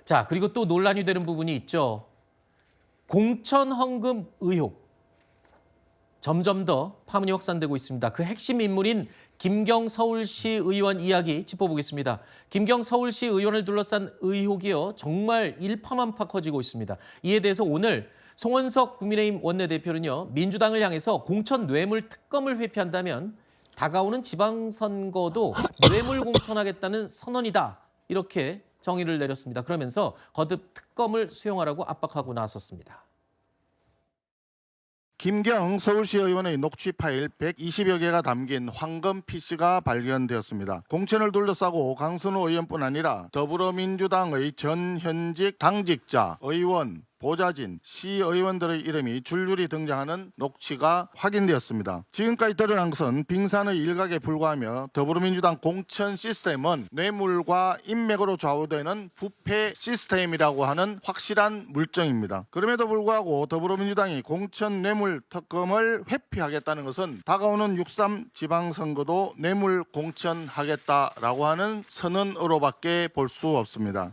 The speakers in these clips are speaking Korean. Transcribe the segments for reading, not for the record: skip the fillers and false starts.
자, 그리고 또 논란이 되는 부분이 있죠. 공천 헌금 의혹. 점점 더 파문이 확산되고 있습니다. 그 핵심 인물인 김경 서울시 의원 이야기 짚어보겠습니다. 김경 서울시 의원을 둘러싼 의혹이요. 정말 일파만파 커지고 있습니다. 이에 대해서 오늘 송원석 국민의힘 원내대표는요. 민주당을 향해서 공천 뇌물 특검을 회피한다면 다가오는 지방선거도 뇌물 공천하겠다는 선언이다. 이렇게 정의를 내렸습니다. 그러면서 거듭 특검을 수용하라고 압박하고 나섰습니다. 김경 서울시 의원의 녹취 파일 120여 개가 담긴 황금 PC가 발견되었습니다. 공천을 둘러싸고 강선우 의원뿐 아니라 더불어민주당의 전 현직 당직자, 의원, 보좌진, 시의원들의 이름이 줄줄이 등장하는 녹취가 확인되었습니다. 지금까지 드러난 것은 빙산의 일각에 불과하며 더불어민주당 공천 시스템은 뇌물과 인맥으로 좌우되는 부패 시스템이라고 하는 확실한 물증입니다. 그럼에도 불구하고 더불어민주당이 공천 뇌물 특검을 회피하겠다는 것은 다가오는 6.3 지방선거도 뇌물 공천하겠다라고 하는 선언으로밖에 볼 수 없습니다.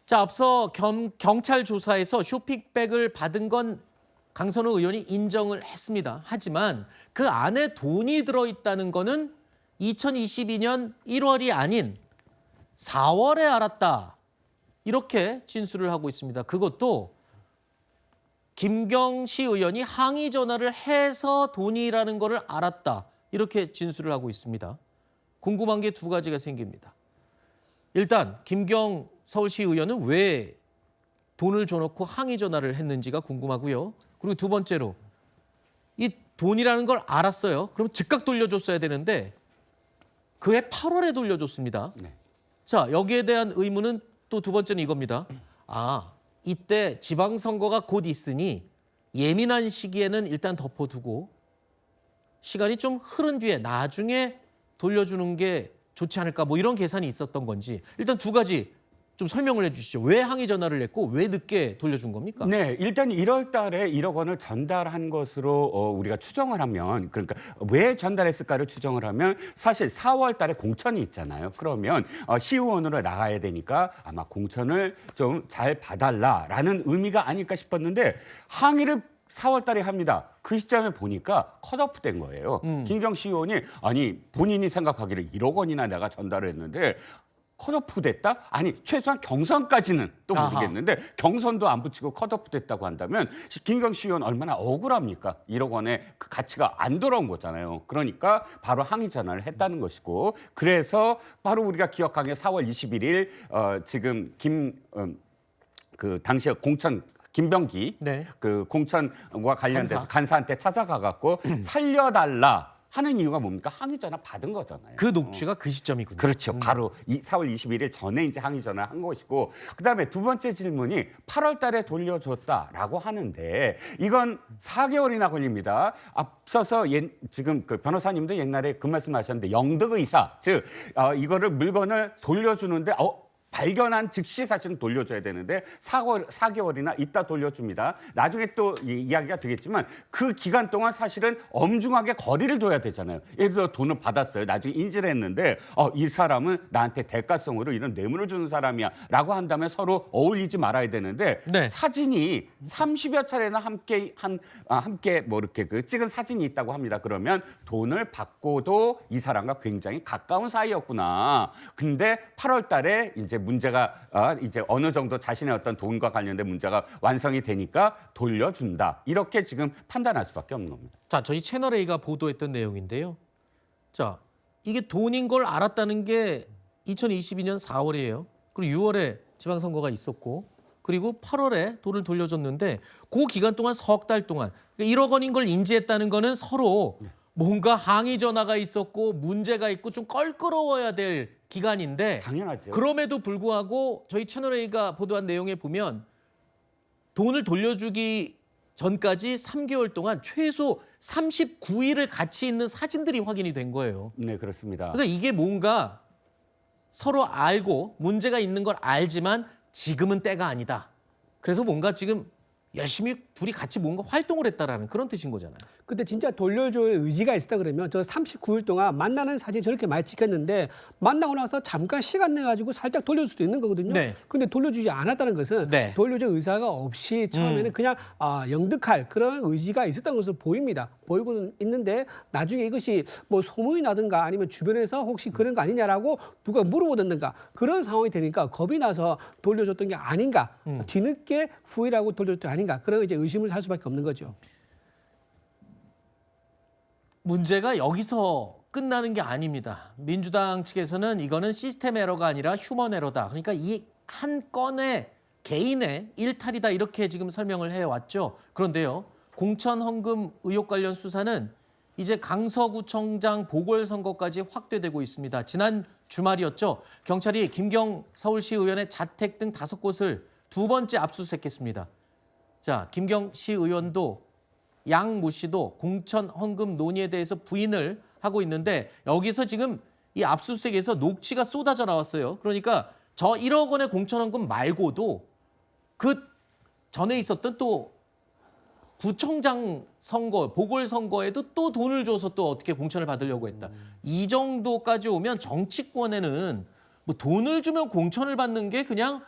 자, 앞서 경찰 조사에서 쇼핑백을 받은 건 강선우 의원이 인정을 했습니다. 하지만 그 안에 돈이 들어있다는 거는 2022년 1월이 아닌 4월에 알았다. 이렇게 진술을 하고 있습니다. 그것도 김경시 의원이 항의 전화를 해서 돈이라는 거를 알았다. 이렇게 진술을 하고 있습니다. 궁금한 게 두 가지가 생깁니다. 일단 김경 서울시 의원은 왜 돈을 줘놓고 항의 전화를 했는지가 궁금하고요. 그리고 두 번째로 이 돈이라는 걸 알았어요. 그럼 즉각 돌려줬어야 되는데 그해 8월에 돌려줬습니다. 네. 자, 여기에 대한 의문은 또 두 번째는 이겁니다. 아, 이때 지방선거가 곧 있으니 예민한 시기에는 일단 덮어두고 시간이 좀 흐른 뒤에 나중에 돌려주는 게 좋지 않을까 뭐 이런 계산이 있었던 건지 일단 두 가지 좀 설명을 해 주시죠. 왜 항의 전화를 했고 왜 늦게 돌려준 겁니까? 네, 일단 1월 달에 1억 원을 전달한 것으로 우리가 추정을 하면, 그러니까 왜 전달했을까를 추정을 하면 사실 4월 달에 공천이 있잖아요. 그러면 시의원으로 나가야 되니까 아마 공천을 좀 잘 봐달라라는 의미가 아닐까 싶었는데 항의를 4월 달에 합니다. 그 시점에 보니까 컷오프 된 거예요. 김경 시의원이 아니 본인이 생각하기를 1억 원이나 내가 전달을 했는데 컷오프 됐다? 아니 최소한 경선까지는 또 모르겠는데 경선도 안 붙이고 컷오프 됐다고 한다면 김경시 의원 얼마나 억울합니까? 1억 원의 그 가치가 안 돌아온 거잖아요. 그러니까 바로 항의 전화를 했다는 것이고 그래서 바로 우리가 기억하기에 4월 21일 지금 그 당시에 공천 김병기 네. 그 공천과 관련돼서 간사한테 찾아가 갖고 살려달라 하는 이유가 뭡니까? 항의 전화 받은 거잖아요. 그 녹취가 그 시점이군요. 그렇죠. 바로 4월 21일 전에 이제 항의 전화를 한 것이고 그다음에 두 번째 질문이 8월 달에 돌려줬다라고 하는데 이건 4개월이나 걸립니다. 앞서서 지금 그 변호사님도 옛날에 그 말씀하셨는데 영득의사 즉 이거를 물건을 돌려주는데 발견한 즉시 사실은 돌려줘야 되는데 4개월이나 있다 돌려줍니다. 나중에 또 이야기가 되겠지만 그 기간 동안 사실은 엄중하게 거리를 둬야 되잖아요. 예를 들어 돈을 받았어요. 나중에 인지를 했는데 이 사람은 나한테 대가성으로 이런 뇌물을 주는 사람이야 라고 한다면 서로 어울리지 말아야 되는데 네. 사진이 30여 차례나 함께 뭐 이렇게 그 찍은 사진이 있다고 합니다. 그러면 돈을 받고도 이 사람과 굉장히 가까운 사이였구나. 근데 8월 달에 이제 문제가 이제 어느 정도 자신의 어떤 돈과 관련된 문제가 완성이 되니까 돌려준다. 이렇게 지금 판단할 수밖에 없는 겁니다. 자, 저희 채널A가 보도했던 내용인데요. 자, 이게 돈인 걸 알았다는 게 2022년 4월이에요. 그리고 6월에 지방선거가 있었고 그리고 8월에 돈을 돌려줬는데 그 기간 동안 석 달 동안 1억 원인 걸 인지했다는 거는 서로 뭔가 항의 전화가 있었고 문제가 있고 좀 껄끄러워야 될 기간인데 당연하죠. 그럼에도 불구하고 저희 채널A가 보도한 내용에 보면 돈을 돌려주기 전까지 3개월 동안 최소 39일을 같이 있는 사진들이 확인이 된 거예요. 네, 그렇습니다. 그러니까 이게 뭔가 서로 알고 문제가 있는 걸 알지만 지금은 때가 아니다. 그래서 뭔가 지금 열심히 둘이 같이 뭔가 활동을 했다라는 그런 뜻인 거잖아요. 근데 진짜 돌려줄 의지가 있었다 그러면 저 39일 동안 만나는 사진 저렇게 많이 찍혔는데 만나고 나서 잠깐 시간 내 가지고 살짝 돌려줄 수도 있는 거거든요. 네. 근데 돌려주지 않았다는 것은 네. 돌려줄 의사가 없이 처음에는 그냥 영득할 그런 의지가 있었던 것으로 보입니다. 보이고는 있는데 나중에 이것이 뭐 소문이 나든가 아니면 주변에서 혹시 그런 거 아니냐라고 누가 물어보든가 그런 상황이 되니까 겁이 나서 돌려줬던 게 아닌가. 뒤늦게 후회라고 돌려줬던 게 아닌가. 그런 이제 의심을 살 수밖에 없는 거죠. 문제가 여기서 끝나는 게 아닙니다. 민주당 측에서는 이거는 시스템 에러가 아니라 휴먼 에러다. 그러니까 이 한 건의 개인의 일탈이다 이렇게 지금 설명을 해왔죠. 그런데요. 공천 헌금 의혹 관련 수사는 이제 강서구청장 보궐선거까지 확대되고 있습니다. 지난 주말이었죠. 경찰이 김경 서울시 의원의 자택 등 5곳을 두 번째 압수수색했습니다. 자, 김경 시 의원도 양 모 씨도 공천 헌금 논의에 대해서 부인을 하고 있는데 여기서 지금 이 압수수색에서 녹취가 쏟아져 나왔어요. 그러니까 저 1억 원의 공천 헌금 말고도 그 전에 있었던 또 구청장 선거, 보궐선거에도 또 돈을 줘서 또 어떻게 공천을 받으려고 했다. 이 정도까지 오면 정치권에는 뭐 돈을 주면 공천을 받는 게 그냥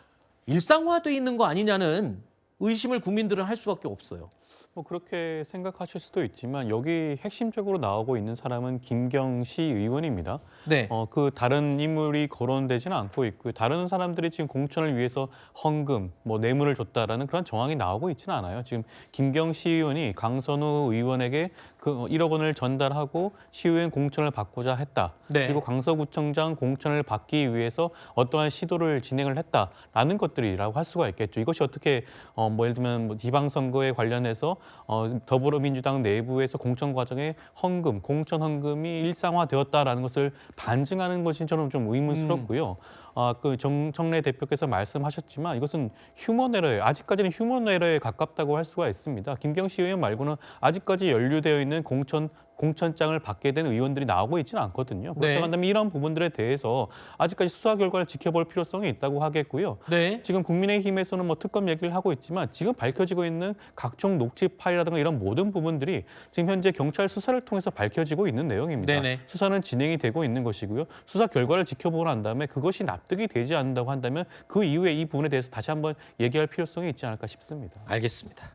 일상화돼 있는 거 아니냐는 의심을 국민들은 할 수밖에 없어요. 뭐 그렇게 생각하실 수도 있지만 여기 핵심적으로 나오고 있는 사람은 김경시 의원입니다. 네. 그 다른 인물이 거론되지는 않고 있고요. 다른 사람들이 지금 공천을 위해서 헌금, 뭐 뇌물을 줬다라는 그런 정황이 나오고 있지는 않아요. 지금 김경시 의원이 강선우 의원에게 그 1억 원을 전달하고 시의원 공천을 받고자 했다. 네. 그리고 강서구청장 공천을 받기 위해서 어떠한 시도를 진행을 했다라는 것들이라고 할 수가 있겠죠. 이것이 어떻게 뭐 예를 들면 뭐 지방선거에 관련해서 더불어민주당 내부에서 공천 과정에 헌금, 공천 헌금이 일상화되었다라는 것을 반증하는 것이 저는 좀 의문스럽고요. 그 정청래 대표께서 말씀하셨지만 이것은 휴먼 에러예요. 아직까지는 휴먼 에러에 가깝다고 할 수가 있습니다. 김경시 의원 말고는 아직까지 연루되어 있는 공천장을 받게 된 의원들이 나오고 있지는 않거든요. 네. 그렇다고 한다면 이런 부분들에 대해서 아직까지 수사 결과를 지켜볼 필요성이 있다고 하겠고요. 네. 지금 국민의힘에서는 뭐 특검 얘기를 하고 있지만 지금 밝혀지고 있는 각종 녹취 파일이라든가 이런 모든 부분들이 지금 현재 경찰 수사를 통해서 밝혀지고 있는 내용입니다. 네네. 수사는 진행이 되고 있는 것이고요. 수사 결과를 지켜보고 난 다음에 그것이 납득이 되지 않는다고 한다면 그 이후에 이 부분에 대해서 다시 한번 얘기할 필요성이 있지 않을까 싶습니다. 알겠습니다.